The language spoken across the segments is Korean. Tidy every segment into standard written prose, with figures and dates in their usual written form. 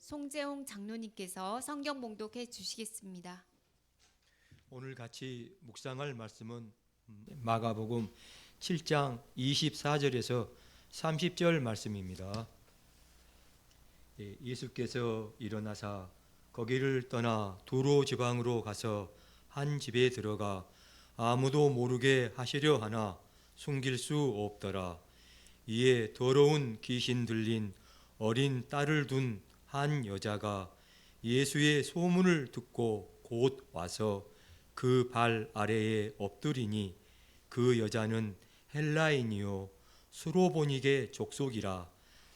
송재홍 장로님께서 성경 봉독해 주시겠습니다. 오늘 같이 묵상할 말씀은 마가복음 7장 24절에서 30절 말씀입니다. 예수께서 일어나사 거기를 떠나 두로 지방으로 가서 한 집에 들어가 아무도 모르게 하시려 하나 숨길 수 없더라. 이에 더러운 귀신 들린 어린 딸을 둔 한 여자가 예수의 소문을 듣고 곧 와서 그 발 아래에 엎드리니 그 여자는 헬라인이요 수로보니게 족속이라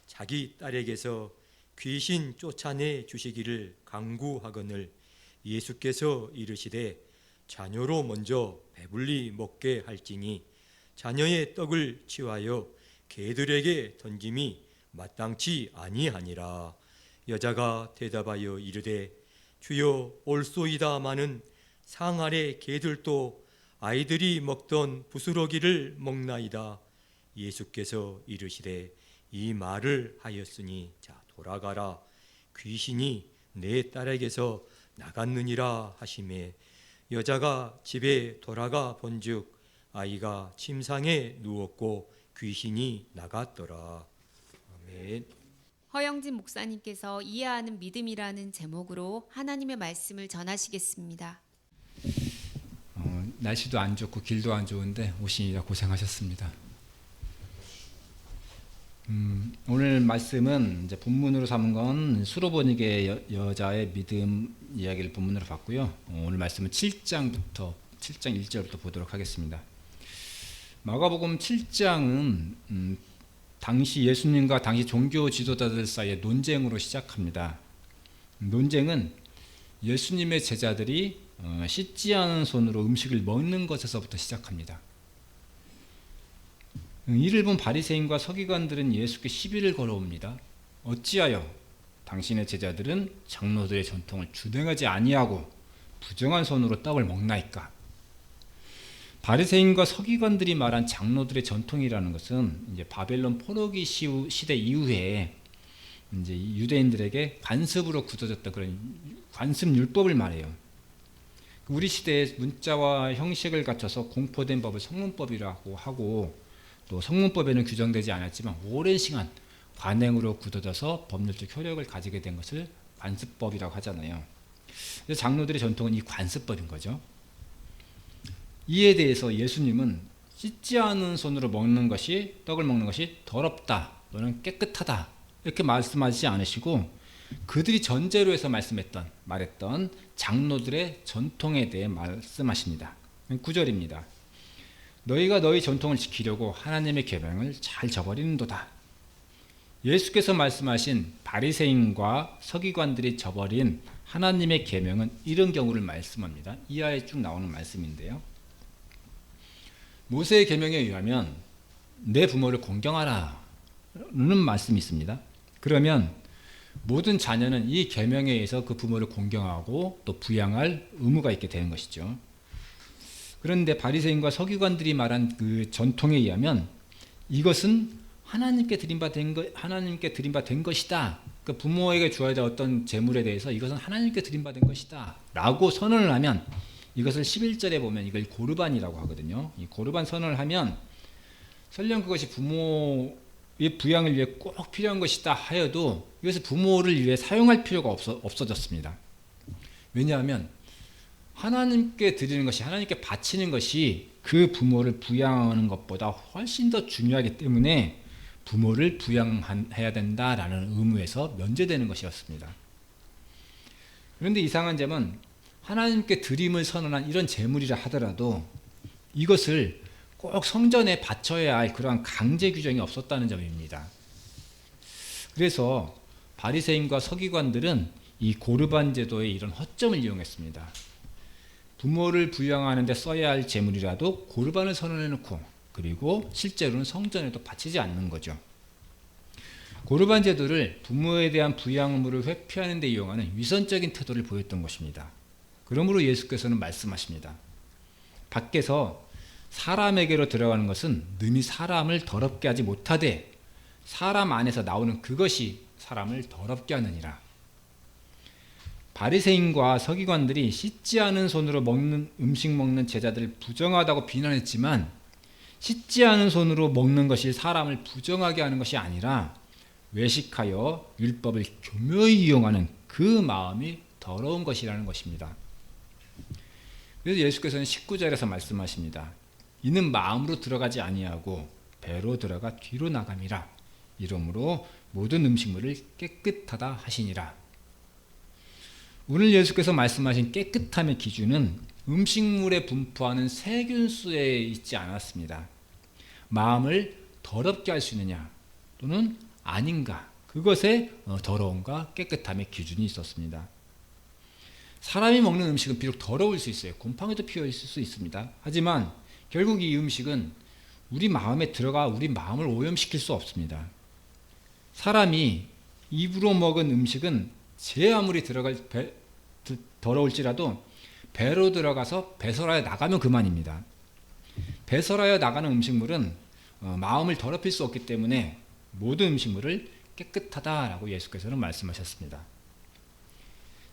자기 딸에게서 귀신 쫓아내 주시기를 간구하거늘 예수께서 이르시되 자녀로 먼저 배불리 먹게 할지니 자녀의 떡을 취하여 개들에게 던짐이 마땅치 아니하니라. 여자가 대답하여 이르되 주여 올소이다마는 상 아래 개들도 아이들이 먹던 부스러기를 먹나이다. 예수께서 이르시되 이 말을 하였으니 자 돌아가라. 귀신이 내 딸에게서 나갔느니라 하시매 여자가 집에 돌아가 본즉 아이가 침상에 누웠고 귀신이 나갔더라. 아멘. 허영진 목사님께서 이해하는 믿음이라는 제목으로 하나님의 말씀을 전하시겠습니다. 날씨도 안 좋고 길도 안 좋은데 오시느라 고생하셨습니다. 오늘 말씀은 이제 본문으로 삼은 건 수로보니게 여자의 믿음 이야기를 본문으로 봤고요. 오늘 말씀은 7장 1절부터 보도록 하겠습니다. 마가복음 7장은 당시 예수님과 당시 종교 지도자들 사이의 논쟁으로 시작합니다. 논쟁은 예수님의 제자들이 씻지 않은 손으로 음식을 먹는 것에서부터 시작합니다. 이를 본 바리새인과 서기관들은 예수께 시비를 걸어옵니다. 어찌하여 당신의 제자들은 장로들의 전통을 준행하지 아니하고 부정한 손으로 떡을 먹나이까? 바리새인과 서기관들이 말한 장로들의 전통이라는 것은 이제 바벨론 포로기 시대 이후에 이제 유대인들에게 관습으로 굳어졌던 그런 관습 율법을 말해요. 우리 시대에 문자와 형식을 갖춰서 공포된 법을 성문법이라고 하고 또 성문법에는 규정되지 않았지만 오랜 시간 관행으로 굳어져서 법률적 효력을 가지게 된 것을 관습법이라고 하잖아요. 그래서 장로들의 전통은 이 관습법인 거죠. 이에 대해서 예수님은 씻지 않은 손으로 떡을 먹는 것이 더럽다 또는 깨끗하다 이렇게 말씀하지 않으시고 그들이 전제로 해서 말했던 장로들의 전통에 대해 말씀하십니다. 9절입니다. 너희가 너희 전통을 지키려고 하나님의 계명을 잘 저버리는도다. 예수께서 말씀하신 바리새인과 서기관들이 저버린 하나님의 계명은 이런 경우를 말씀합니다. 이하에 쭉 나오는 말씀인데요. 모세의 계명에 의하면 내 부모를 공경하라는 말씀이 있습니다. 그러면 모든 자녀는 이 계명에 의해서 그 부모를 공경하고 또 부양할 의무가 있게 되는 것이죠. 그런데 바리새인과 서기관들이 말한 그 전통에 의하면 이것은 하나님께 드림받은 것이다. 그 부모에게 주어야 될 어떤 재물에 대해서 이것은 하나님께 드림받은 것이다 라고 선언을 하면 이것을 11절에 보면 이걸 고르반이라고 하거든요. 이 고르반 선언을 하면 설령 그것이 부모의 부양을 위해 꼭 필요한 것이다 하여도 이것을 부모를 위해 사용할 필요가 없어졌습니다. 왜냐하면 하나님께 드리는 것이 하나님께 바치는 것이 그 부모를 부양하는 것보다 훨씬 더 중요하기 때문에 부모를 부양해야 된다라는 의무에서 면제되는 것이었습니다. 그런데 이상한 점은 하나님께 드림을 선언한 이런 제물이라 하더라도 이것을 꼭 성전에 바쳐야 할 그러한 강제 규정이 없었다는 점입니다. 그래서 바리새인과 서기관들은 이 고르반 제도의 이런 허점을 이용했습니다. 부모를 부양하는 데 써야 할 제물이라도 고르반을 선언해놓고 그리고 실제로는 성전에도 바치지 않는 거죠. 고르반 제도를 부모에 대한 부양 의무를 회피하는 데 이용하는 위선적인 태도를 보였던 것입니다. 그러므로 예수께서는 말씀하십니다. 밖에서 사람에게로 들어가는 것은 능히 사람을 더럽게 하지 못하되 사람 안에서 나오는 그것이 사람을 더럽게 하느니라. 바리새인과 서기관들이 씻지 않은 손으로 음식 먹는 제자들을 부정하다고 비난했지만 씻지 않은 손으로 먹는 것이 사람을 부정하게 하는 것이 아니라 외식하여 율법을 교묘히 이용하는 그 마음이 더러운 것이라는 것입니다. 그래서 예수께서는 19절에서 말씀하십니다. 이는 마음으로 들어가지 아니하고 배로 들어가 뒤로 나감이라. 이러므로 모든 음식물을 깨끗하다 하시니라. 오늘 예수께서 말씀하신 깨끗함의 기준은 음식물에 분포하는 세균수에 있지 않았습니다. 마음을 더럽게 할 수 있느냐 또는 아닌가, 그것에 더러움과 깨끗함의 기준이 있었습니다. 사람이 먹는 음식은 비록 더러울 수 있어요. 곰팡이도 피어 있을 수 있습니다. 하지만 결국 이 음식은 우리 마음에 들어가 우리 마음을 오염시킬 수 없습니다. 사람이 입으로 먹은 음식은 제 아무리 더러울지라도 배로 들어가서 배설하여 나가면 그만입니다. 배설하여 나가는 음식물은 마음을 더럽힐 수 없기 때문에 모든 음식물을 깨끗하다라고 예수께서는 말씀하셨습니다.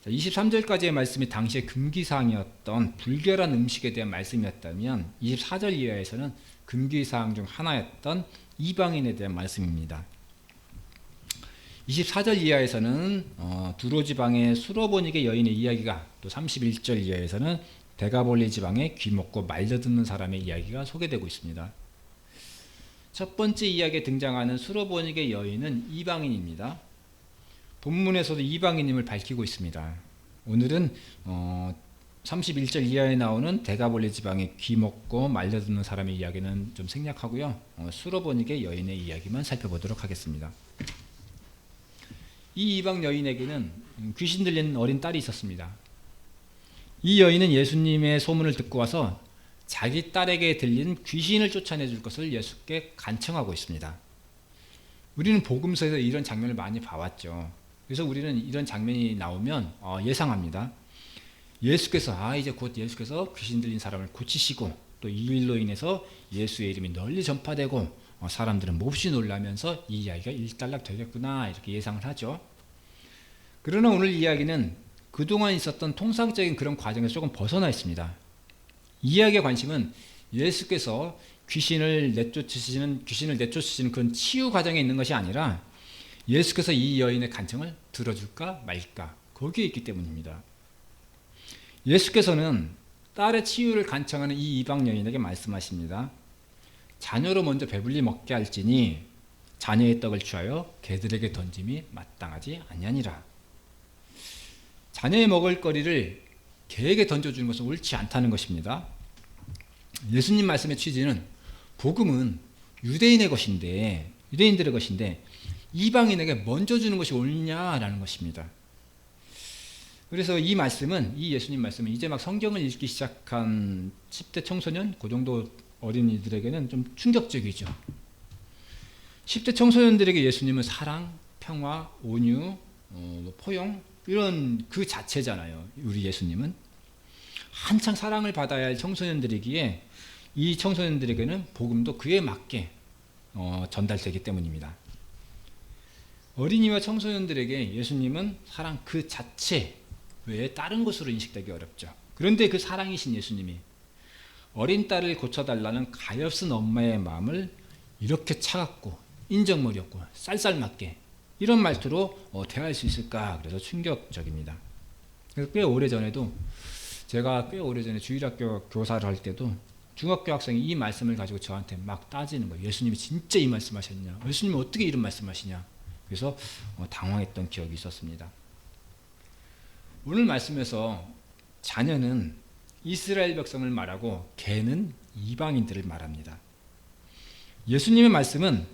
23절까지의 말씀이 당시의 금기사항이었던 불결한 음식에 대한 말씀이었다면 24절 이하에서는 금기사항 중 하나였던 이방인에 대한 말씀입니다. 24절 이하에서는 두로 지방의 수로보니게 여인의 이야기가, 또 31절 이하에서는 데가볼리 지방의 귀먹고 말려듣는 사람의 이야기가 소개되고 있습니다. 첫 번째 이야기에 등장하는 수로보니게 여인은 이방인입니다. 본문에서도 이방인임을 밝히고 있습니다. 오늘은 31절 이하에 나오는 데가볼리 지방의 귀먹고 말려듣는 사람의 이야기는 좀 생략하고요. 수로보니게 여인의 이야기만 살펴보도록 하겠습니다. 이 이방 여인에게는 귀신 들린 어린 딸이 있었습니다. 이 여인은 예수님의 소문을 듣고 와서 자기 딸에게 들린 귀신을 쫓아내줄 것을 예수께 간청하고 있습니다. 우리는 복음서에서 이런 장면을 많이 봐왔죠. 그래서 우리는 이런 장면이 나오면 예상합니다. 예수께서 이제 곧 예수께서 귀신 들린 사람을 고치시고 또 이 일로 인해서 예수의 이름이 널리 전파되고 사람들은 몹시 놀라면서 이 이야기가 일단락 되겠구나 이렇게 예상을 하죠. 그러나 오늘 이야기는 그동안 있었던 통상적인 그런 과정에서 조금 벗어나 있습니다. 이 이야기의 관심은 예수께서 귀신을 내쫓으시는 그런 치유 과정에 있는 것이 아니라 예수께서 이 여인의 간청을 들어줄까 말까 거기에 있기 때문입니다. 예수께서는 딸의 치유를 간청하는 이 이방 여인에게 말씀하십니다. 자녀로 먼저 배불리 먹게 할지니 자녀의 떡을 취하여 개들에게 던짐이 마땅하지 아니하니라. 자녀의 먹을거리를 개에게 던져주는 것은 옳지 않다는 것입니다. 예수님 말씀의 취지는 복음은 유대인들의 것인데 이방인에게 먼저 주는 것이 옳냐라는 것입니다. 그래서 이 예수님 말씀은 이제 막 성경을 읽기 시작한 10대 청소년, 그 정도 어린이들에게는 좀 충격적이죠. 10대 청소년들에게 예수님은 사랑, 평화, 온유, 포용 이런 그 자체잖아요. 우리 예수님은 한창 사랑을 받아야 할 청소년들이기에 이 청소년들에게는 복음도 그에 맞게 전달되기 때문입니다. 어린이와 청소년들에게 예수님은 사랑 그 자체 외에 다른 것으로 인식되기 어렵죠. 그런데 그 사랑이신 예수님이 어린 딸을 고쳐달라는 가엾은 엄마의 마음을 이렇게 차갑고 인정머리 없고 쌀쌀맞게 이런 말투로 대할 수 있을까? 그래서 충격적입니다. 그래서 제가 꽤 오래전에 주일학교 교사를 할 때도 중학교 학생이 이 말씀을 가지고 저한테 막 따지는 거예요. 예수님이 진짜 이 말씀하셨냐? 예수님이 어떻게 이런 말씀하시냐? 그래서 당황했던 기억이 있었습니다. 오늘 말씀에서 자녀는 이스라엘 백성을 말하고 개는 이방인들을 말합니다. 예수님의 말씀은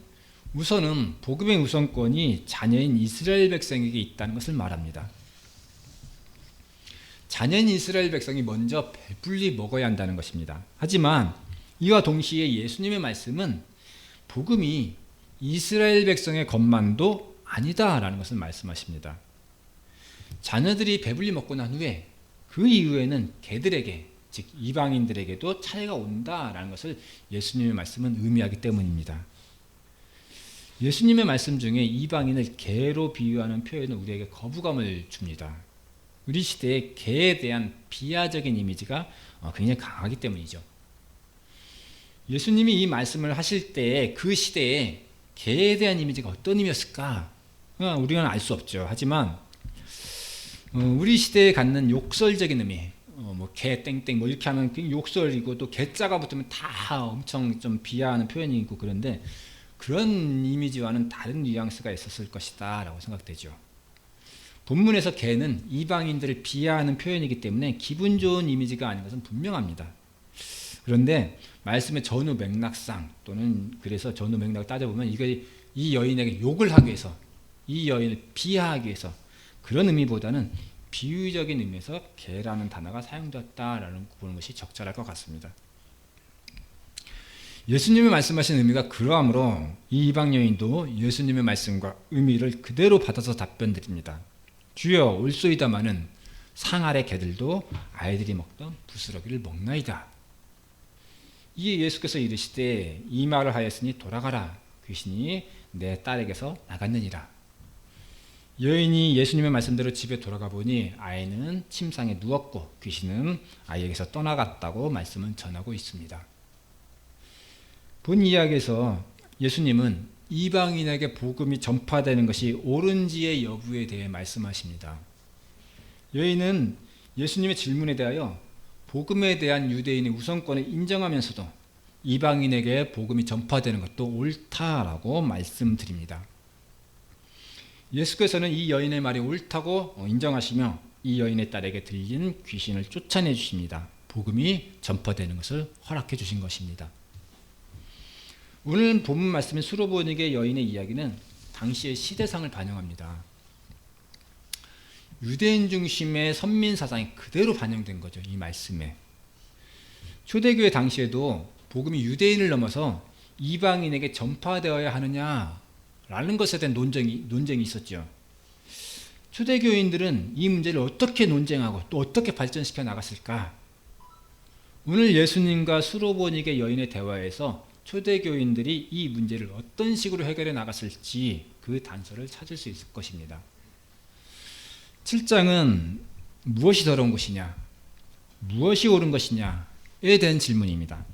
우선은 복음의 우선권이 자녀인 이스라엘 백성에게 있다는 것을 말합니다. 자녀인 이스라엘 백성이 먼저 배불리 먹어야 한다는 것입니다. 하지만 이와 동시에 예수님의 말씀은 복음이 이스라엘 백성의 것만도 아니다라는 것을 말씀하십니다. 자녀들이 배불리 먹고 난 후에 그 이후에는 개들에게, 즉 이방인들에게도 차례가 온다라는 것을 예수님의 말씀은 의미하기 때문입니다. 예수님의 말씀 중에 이방인을 개로 비유하는 표현은 우리에게 거부감을 줍니다. 우리 시대에 개에 대한 비하적인 이미지가 굉장히 강하기 때문이죠. 예수님이 이 말씀을 하실 때 그 시대에 개에 대한 이미지가 어떤 의미였을까? 우리는 알 수 없죠. 하지만 우리 시대에 갖는 욕설적인 의미, 개 땡땡 이렇게 하면 욕설이고, 또 개자가 붙으면 다 엄청 좀 비하하는 표현이 있고, 그런데 그런 이미지와는 다른 뉘앙스가 있었을 것이다 라고 생각되죠. 본문에서 개는 이방인들을 비하하는 표현이기 때문에 기분 좋은 이미지가 아닌 것은 분명합니다. 그런데 말씀의 전후 맥락상, 또는 그래서 전후 맥락을 따져보면 이게 이 여인에게 욕을 하기 위해서, 이 여인을 비하하기 위해서, 그런 의미보다는 비유적인 의미에서 개라는 단어가 사용되었다라는 보는 것이 적절할 것 같습니다. 예수님이 말씀하신 의미가 그러하므로 이 이방 여인도 예수님의 말씀과 의미를 그대로 받아서 답변 드립니다. 주여 올소이다마는 상 아래 개들도 아이들이 먹던 부스러기를 먹나이다. 이에 예수께서 이르시되 이 말을 하였으니 돌아가라. 귀신이 내 딸에게서 나갔느니라. 여인이 예수님의 말씀대로 집에 돌아가 보니 아이는 침상에 누웠고 귀신은 아이에게서 떠나갔다고 말씀은 전하고 있습니다. 본 이야기에서 예수님은 이방인에게 복음이 전파되는 것이 옳은지의 여부에 대해 말씀하십니다. 여인은 예수님의 질문에 대하여 복음에 대한 유대인의 우선권을 인정하면서도 이방인에게 복음이 전파되는 것도 옳다라고 말씀드립니다. 예수께서는 이 여인의 말이 옳다고 인정하시며 이 여인의 딸에게 들린 귀신을 쫓아내 주십니다. 복음이 전파되는 것을 허락해 주신 것입니다. 오늘 본문 말씀인 수로보니게 여인의 이야기는 당시의 시대상을 반영합니다. 유대인 중심의 선민 사상이 그대로 반영된 거죠. 이 말씀에. 초대교회 당시에도 복음이 유대인을 넘어서 이방인에게 전파되어야 하느냐라는 것에 대한 논쟁이 있었죠. 초대교인들은 이 문제를 어떻게 논쟁하고 또 어떻게 발전시켜 나갔을까? 오늘 예수님과 수로보니게 여인의 대화에서 초대교인들이 이 문제를 어떤 식으로 해결해 나갔을지 그 단서를 찾을 수 있을 것입니다. 7장은 무엇이 더러운 것이냐, 무엇이 옳은 것이냐에 대한 질문입니다.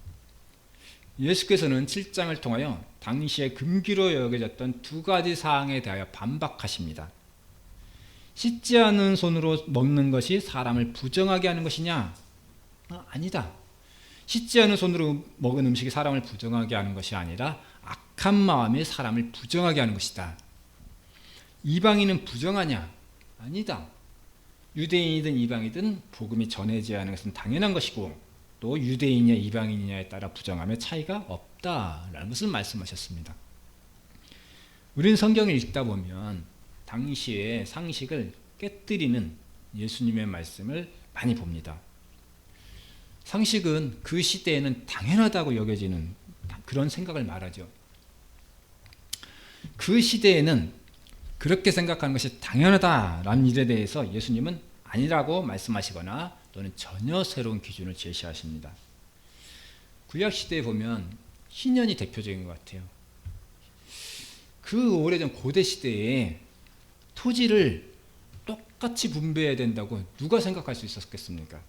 예수께서는 7장을 통하여 당시에 금기로 여겨졌던 두 가지 사항에 대하여 반박하십니다. 씻지 않은 손으로 먹는 것이 사람을 부정하게 하는 것이냐? 아니다. 씻지 않은 손으로 먹은 음식이 사람을 부정하게 하는 것이 아니라 악한 마음이 사람을 부정하게 하는 것이다. 이방인은 부정하냐? 아니다. 유대인이든 이방이든 복음이 전해져야 하는 것은 당연한 것이고 또 유대인이냐 이방인이냐에 따라 부정함의 차이가 없다라는 것을 말씀하셨습니다. 우리는 성경을 읽다 보면 당시의 상식을 깨뜨리는 예수님의 말씀을 많이 봅니다. 상식은 그 시대에는 당연하다고 여겨지는 그런 생각을 말하죠. 그 시대에는 그렇게 생각하는 것이 당연하다라는 일에 대해서 예수님은 아니라고 말씀하시거나 또는 전혀 새로운 기준을 제시하십니다. 구약시대에 보면 희년이 대표적인 것 같아요. 그 오래전 고대시대에 토지를 똑같이 분배해야 된다고 누가 생각할 수 있었겠습니까?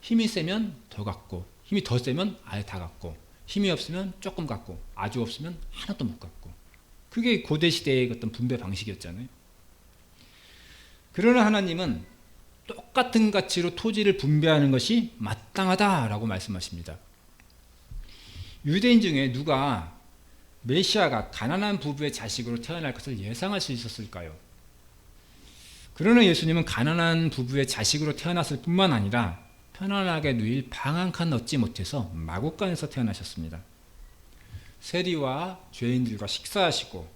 힘이 세면 더 갖고, 힘이 더 세면 아예 다 갖고, 힘이 없으면 조금 갖고, 아주 없으면 하나도 못 갖고. 그게 고대시대의 어떤 분배 방식이었잖아요. 그러나 하나님은 똑같은 가치로 토지를 분배하는 것이 마땅하다라고 말씀하십니다. 유대인 중에 누가 메시아가 가난한 부부의 자식으로 태어날 것을 예상할 수 있었을까요? 그러나 예수님은 가난한 부부의 자식으로 태어났을 뿐만 아니라 편안하게 누일 방 한 칸 얻지 못해서 마국간에서 태어나셨습니다. 세리와 죄인들과 식사하시고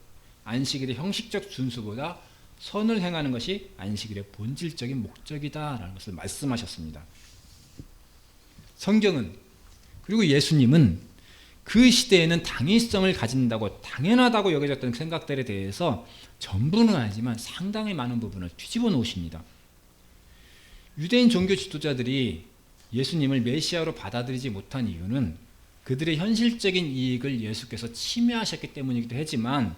안식일의 형식적 준수보다 선을 행하는 것이 안식일의 본질적인 목적이다라는 것을 말씀하셨습니다. 성경은 그리고 예수님은 그 시대에는 당위성을 가진다고 당연하다고 여겨졌던 생각들에 대해서 전부는 아니지만 상당히 많은 부분을 뒤집어 놓으십니다. 유대인 종교 지도자들이 예수님을 메시아로 받아들이지 못한 이유는 그들의 현실적인 이익을 예수께서 침해하셨기 때문이기도 하지만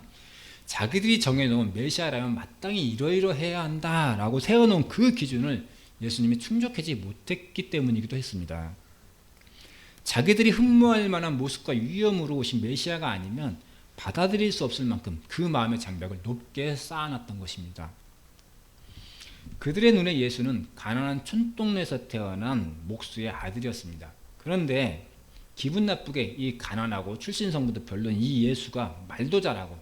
자기들이 정해놓은 메시아라면 마땅히 이러이러해야 한다라고 세워놓은 그 기준을 예수님이 충족하지 못했기 때문이기도 했습니다. 자기들이 흠모할 만한 모습과 위엄으로 오신 메시아가 아니면 받아들일 수 없을 만큼 그 마음의 장벽을 높게 쌓아놨던 것입니다. 그들의 눈에 예수는 가난한 촌동네에서 태어난 목수의 아들이었습니다. 그런데 기분 나쁘게 이 가난하고 출신 성분도 별로인 이 예수가 말도 잘하고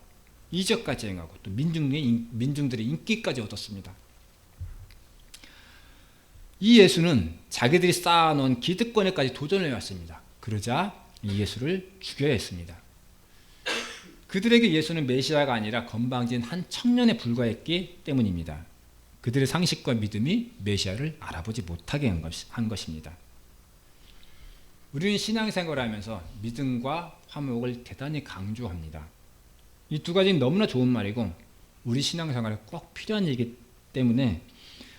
이적까지 행하고 또 민중들의 인기까지 얻었습니다. 이 예수는 자기들이 쌓아놓은 기득권에까지 도전해 왔습니다. 그러자 이 예수를 죽여야 했습니다. 그들에게 예수는 메시아가 아니라 건방진 한 청년에 불과했기 때문입니다. 그들의 상식과 믿음이 메시아를 알아보지 못하게 한 것입니다. 우리는 신앙생활을 하면서 믿음과 화목을 대단히 강조합니다. 이 두 가지는 너무나 좋은 말이고 우리 신앙생활에 꼭 필요한 일이기 때문에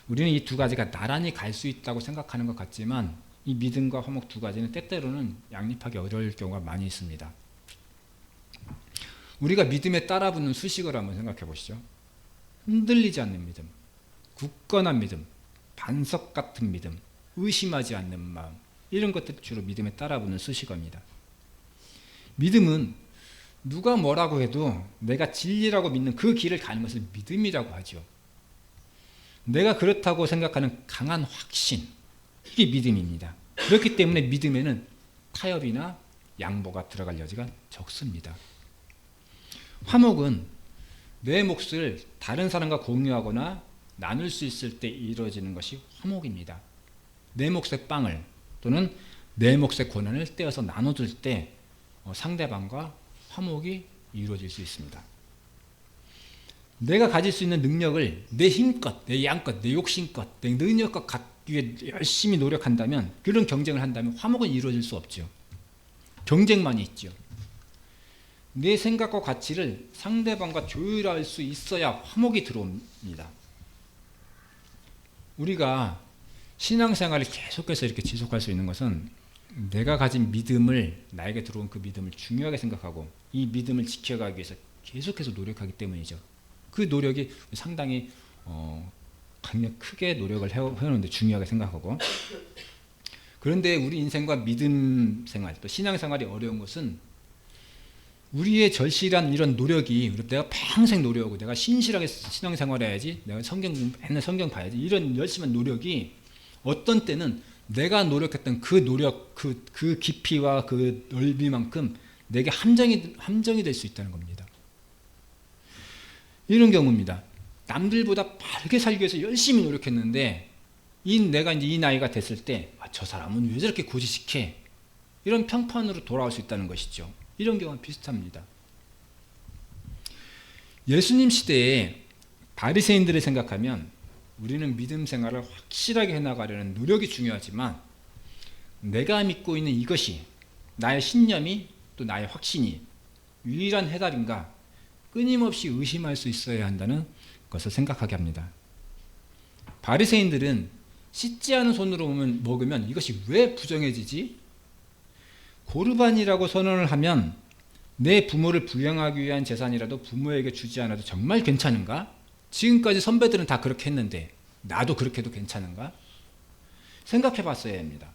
우리는 이 두 가지가 나란히 갈 수 있다고 생각하는 것 같지만 이 믿음과 화목 두 가지는 때때로는 양립하기 어려울 경우가 많이 있습니다. 우리가 믿음에 따라붙는 수식어를 한번 생각해 보시죠. 흔들리지 않는 믿음, 굳건한 믿음, 반석 같은 믿음, 의심하지 않는 마음, 이런 것들이 주로 믿음에 따라붙는 수식어입니다. 믿음은 누가 뭐라고 해도 내가 진리라고 믿는 그 길을 가는 것을 믿음이라고 하죠. 내가 그렇다고 생각하는 강한 확신, 이게 믿음입니다. 그렇기 때문에 믿음에는 타협이나 양보가 들어갈 여지가 적습니다. 화목은 내 몫을 다른 사람과 공유하거나 나눌 수 있을 때 이루어지는 것이 화목입니다. 내 몫의 빵을 또는 내 몫의 고난을 떼어서 나눠줄 때 상대방과 화목이 이루어질 수 있습니다. 내가 가질 수 있는 능력을 내 힘껏, 내 양껏, 내 욕심껏, 내 능력껏 갖기 위해 열심히 노력한다면, 그런 경쟁을 한다면 화목은 이루어질 수 없죠. 경쟁만이 있죠. 내 생각과 가치를 상대방과 조율할 수 있어야 화목이 들어옵니다. 우리가 신앙생활을 계속해서 이렇게 지속할 수 있는 것은 내가 가진 믿음을, 나에게 들어온 그 믿음을 중요하게 생각하고 이 믿음을 지켜가기 위해서 계속해서 노력하기 때문이죠. 그 노력이 상당히 크게 노력을 해오는데 중요하게 생각하고, 그런데 우리 인생과 믿음 생활, 또 신앙생활이 어려운 것은 우리의 절실한 이런 노력이, 내가 평생 노력하고 내가 신실하게 신앙생활을 해야지, 내가 맨날 성경 봐야지, 이런 열심한 노력이 어떤 때는 내가 노력했던 그 노력, 그 깊이와 그 넓이만큼 내게 함정이 될 수 있다는 겁니다. 이런 경우입니다. 남들보다 바르게 살기 위해서 열심히 노력했는데 내가 이제 이 나이가 됐을 때 저 사람은 왜 저렇게 고지식해? 이런 평판으로 돌아올 수 있다는 것이죠. 이런 경우는 비슷합니다. 예수님 시대에 바리새인들을 생각하면 우리는 믿음 생활을 확실하게 해나가려는 노력이 중요하지만, 내가 믿고 있는 이것이, 나의 신념이 또 나의 확신이 유일한 해답인가 끊임없이 의심할 수 있어야 한다는 것을 생각하게 합니다. 바리새인들은 씻지 않은 손으로 먹으면 이것이 왜 부정해지지? 고르반이라고 선언을 하면 내 부모를 부양하기 위한 재산이라도 부모에게 주지 않아도 정말 괜찮은가? 지금까지 선배들은 다 그렇게 했는데 나도 그렇게 해도 괜찮은가? 생각해 봤어야 합니다.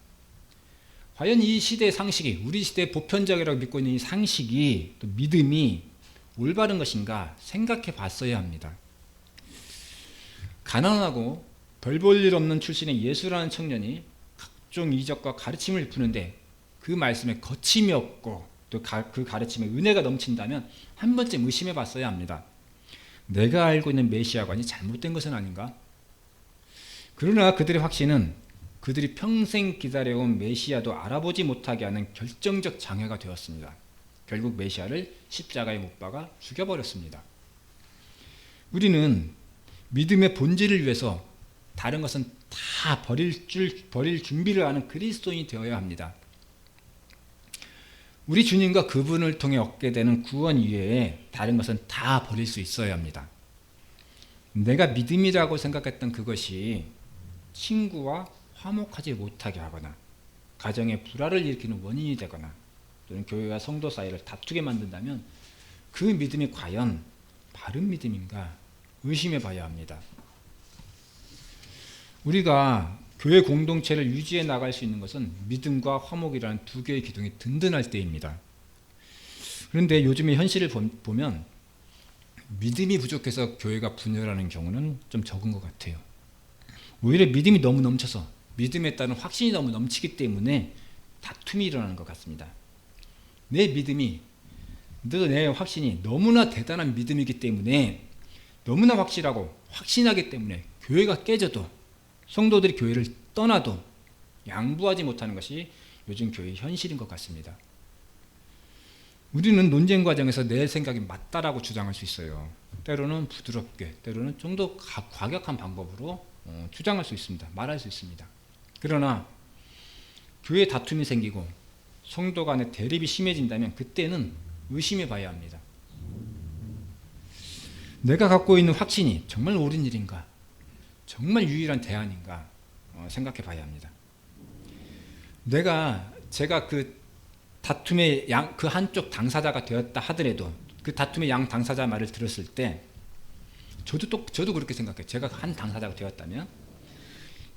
과연 이 시대의 상식이, 우리 시대의 보편적이라고 믿고 있는 이 상식이, 또 믿음이 올바른 것인가 생각해 봤어야 합니다. 가난하고 별 볼 일 없는 출신의 예수라는 청년이 각종 이적과 가르침을 푸는데 그 말씀에 거침이 없고 또 그 가르침에 은혜가 넘친다면 한 번쯤 의심해 봤어야 합니다. 내가 알고 있는 메시아관이 잘못된 것은 아닌가? 그러나 그들의 확신은 그들이 평생 기다려온 메시아도 알아보지 못하게 하는 결정적 장애가 되었습니다. 결국 메시아를 십자가에 못 박아 죽여버렸습니다. 우리는 믿음의 본질을 위해서 다른 것은 다 버릴 준비를 하는 그리스도인이 되어야 합니다. 우리 주님과 그분을 통해 얻게 되는 구원 이외에 다른 것은 다 버릴 수 있어야 합니다. 내가 믿음이라고 생각했던 그것이 친구와 화목하지 못하게 하거나 가정에 불화를 일으키는 원인이 되거나 또는 교회와 성도 사이를 다투게 만든다면 그 믿음이 과연 바른 믿음인가 의심해 봐야 합니다. 우리가 교회 공동체를 유지해 나갈 수 있는 것은 믿음과 화목이라는 두 개의 기둥이 든든할 때입니다. 그런데 요즘의 현실을 보면 믿음이 부족해서 교회가 분열하는 경우는 좀 적은 것 같아요. 오히려 믿음이 너무 넘쳐서 믿음에 따른 확신이 너무 넘치기 때문에 다툼이 일어나는 것 같습니다. 내 믿음이, 내 확신이 너무나 대단한 믿음이기 때문에, 너무나 확실하고 확신하기 때문에 교회가 깨져도, 성도들이 교회를 떠나도 양보하지 못하는 것이 요즘 교회의 현실인 것 같습니다. 우리는 논쟁 과정에서 내 생각이 맞다라고 주장할 수 있어요. 때로는 부드럽게, 때로는 좀 더 과격한 방법으로 주장할 수 있습니다. 말할 수 있습니다. 그러나 교회 다툼이 생기고 성도 간의 대립이 심해진다면 그때는 의심해 봐야 합니다. 내가 갖고 있는 확신이 정말 옳은 일인가? 정말 유일한 대안인가? 생각해 봐야 합니다. 제가 그 다툼의 그 한쪽 당사자가 되었다 하더라도 그 다툼의 양 당사자 말을 들었을 때 저도 그렇게 생각해요. 제가 한 당사자가 되었다면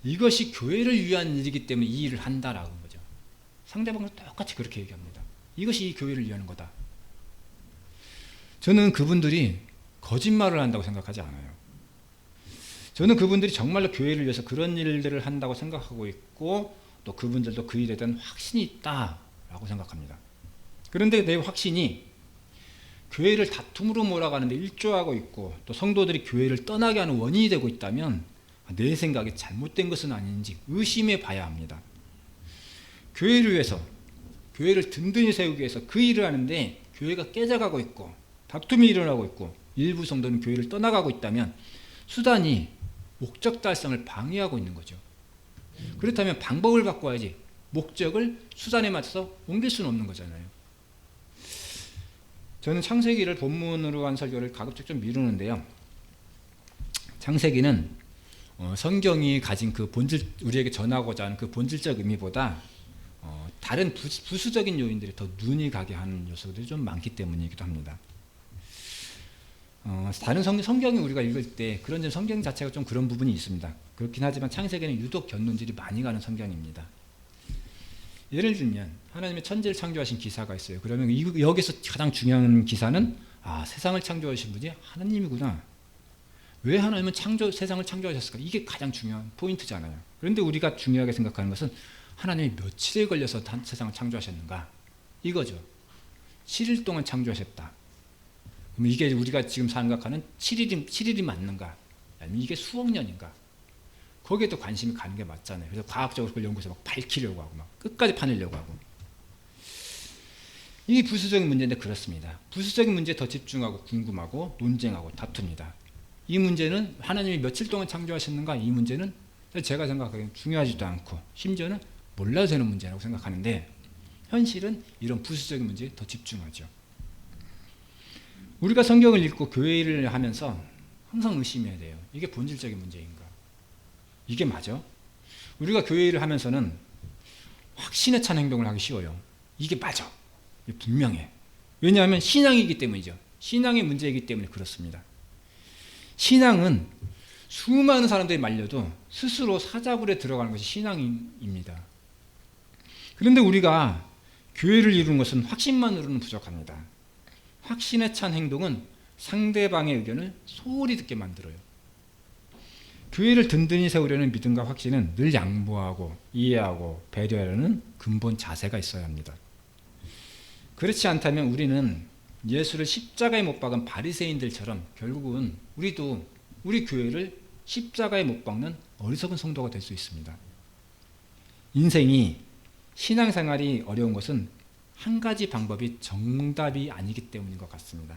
이것이 교회를 위한 일이기 때문에 이 일을 한다라는 거죠. 상대방은 똑같이 그렇게 얘기합니다. 이것이 이 교회를 위한 거다. 저는 그분들이 거짓말을 한다고 생각하지 않아요. 저는 그분들이 정말로 교회를 위해서 그런 일들을 한다고 생각하고 있고 또 그분들도 그 일에 대한 확신이 있다라고 생각합니다. 그런데 내 확신이 교회를 다툼으로 몰아가는데 일조하고 있고 또 성도들이 교회를 떠나게 하는 원인이 되고 있다면 내 생각이 잘못된 것은 아닌지 의심해 봐야 합니다. 교회를 위해서, 교회를 든든히 세우기 위해서 그 일을 하는데 교회가 깨져가고 있고 다툼이 일어나고 있고 일부 성도는 교회를 떠나가고 있다면 수단이 목적 달성을 방해하고 있는 거죠. 그렇다면 방법을 바꿔야지 목적을 수단에 맞춰서 옮길 수는 없는 거잖아요. 저는 창세기를 본문으로 한 설교를 가급적 좀 미루는데요. 창세기는 성경이 가진 그 본질, 우리에게 전하고자 하는 그 본질적 의미보다 다른 부수적인 요인들이 더 눈이 가게 하는 요소들이 좀 많기 때문이기도 합니다. 다른 성경이 우리가 읽을 때 그런 점 성경 자체가 좀 그런 부분이 있습니다. 그렇긴 하지만 창세기는 유독 견눈질이 많이 가는 성경입니다. 예를 들면 하나님의 천지를 창조하신 기사가 있어요. 그러면 여기서 가장 중요한 기사는 세상을 창조하신 분이 하나님이구나. 왜 하나님은 세상을 창조하셨을까? 이게 가장 중요한 포인트잖아요. 그런데 우리가 중요하게 생각하는 것은 하나님이 며칠에 걸려서 세상을 창조하셨는가? 이거죠. 7일 동안 창조하셨다. 그럼 이게 우리가 지금 생각하는 7일이 맞는가? 아니면 이게 수억 년인가? 거기에도 관심이 가는 게 맞잖아요. 그래서 과학적으로 그걸 연구해서 막 밝히려고 하고 막 끝까지 파내려고 하고. 이게 부수적인 문제인데 그렇습니다. 부수적인 문제에 더 집중하고 궁금하고 논쟁하고 다툽니다. 이 문제는 하나님이 며칠 동안 창조하셨는가? 이 문제는 제가 생각하기에는 중요하지도 않고 심지어는 몰라도 되는 문제라고 생각하는데 현실은 이런 부수적인 문제에 더 집중하죠. 우리가 성경을 읽고 교회를 하면서 항상 의심해야 돼요. 이게 본질적인 문제인가? 이게 맞아? 우리가 교회를 하면서는 확신에 찬 행동을 하기 쉬워요. 이게 맞아. 이게 분명해. 왜냐하면 신앙이기 때문이죠. 신앙의 문제이기 때문에 그렇습니다. 신앙은 수많은 사람들이 말려도 스스로 사자굴에 들어가는 것이 신앙입니다. 그런데 우리가 교회를 이루는 것은 확신만으로는 부족합니다. 확신에 찬 행동은 상대방의 의견을 소홀히 듣게 만들어요. 교회를 든든히 세우려는 믿음과 확신은 늘 양보하고 이해하고 배려하려는 근본 자세가 있어야 합니다. 그렇지 않다면 우리는 예수를 십자가에 못 박은 바리새인들처럼 결국은 우리도 우리 교회를 십자가에 못 박는 어리석은 성도가 될 수 있습니다. 인생이 신앙생활이 어려운 것은 한 가지 방법이 정답이 아니기 때문인 것 같습니다.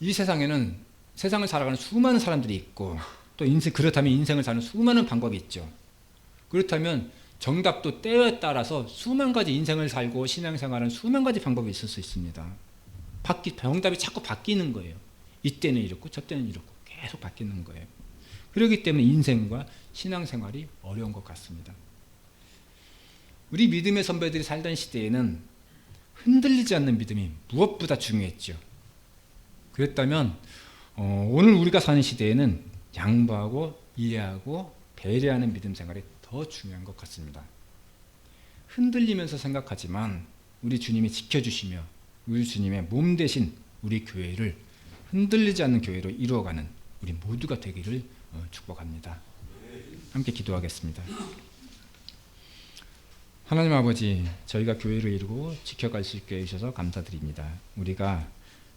이 세상에는 세상을 살아가는 수많은 사람들이 있고 또 그렇다면 인생을 사는 수많은 방법이 있죠. 그렇다면 정답도 때에 따라서 수만 가지 인생을 살고 신앙생활은 수만 가지 방법이 있을 수 있습니다. 정답이 자꾸 바뀌는 거예요. 이때는 이렇고 저때는 이렇고 계속 바뀌는 거예요. 그렇기 때문에 인생과 신앙생활이 어려운 것 같습니다. 우리 믿음의 선배들이 살던 시대에는 흔들리지 않는 믿음이 무엇보다 중요했죠. 그랬다면 오늘 우리가 사는 시대에는 양보하고 이해하고 배려하는 믿음 생활이 더 중요한 것 같습니다. 흔들리면서 생각하지만 우리 주님이 지켜주시며 우리 주님의 몸 대신 우리 교회를 흔들리지 않는 교회로 이루어가는 우리 모두가 되기를 축복합니다. 함께 기도하겠습니다. 하나님 아버지, 저희가 교회를 이루고 지켜갈 수 있게 해주셔서 감사드립니다. 우리가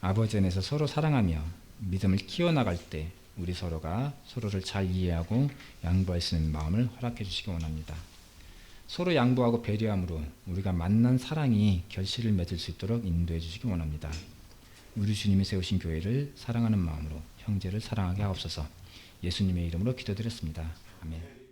아버지 안에서 서로 사랑하며 믿음을 키워나갈 때 우리 서로가 서로를 잘 이해하고 양보할 수 있는 마음을 허락해 주시기 원합니다. 서로 양보하고 배려함으로 우리가 만난 사랑이 결실을 맺을 수 있도록 인도해 주시기 원합니다. 우리 주님이 세우신 교회를 사랑하는 마음으로 형제를 사랑하게 하옵소서. 예수님의 이름으로 기도드렸습니다. 아멘.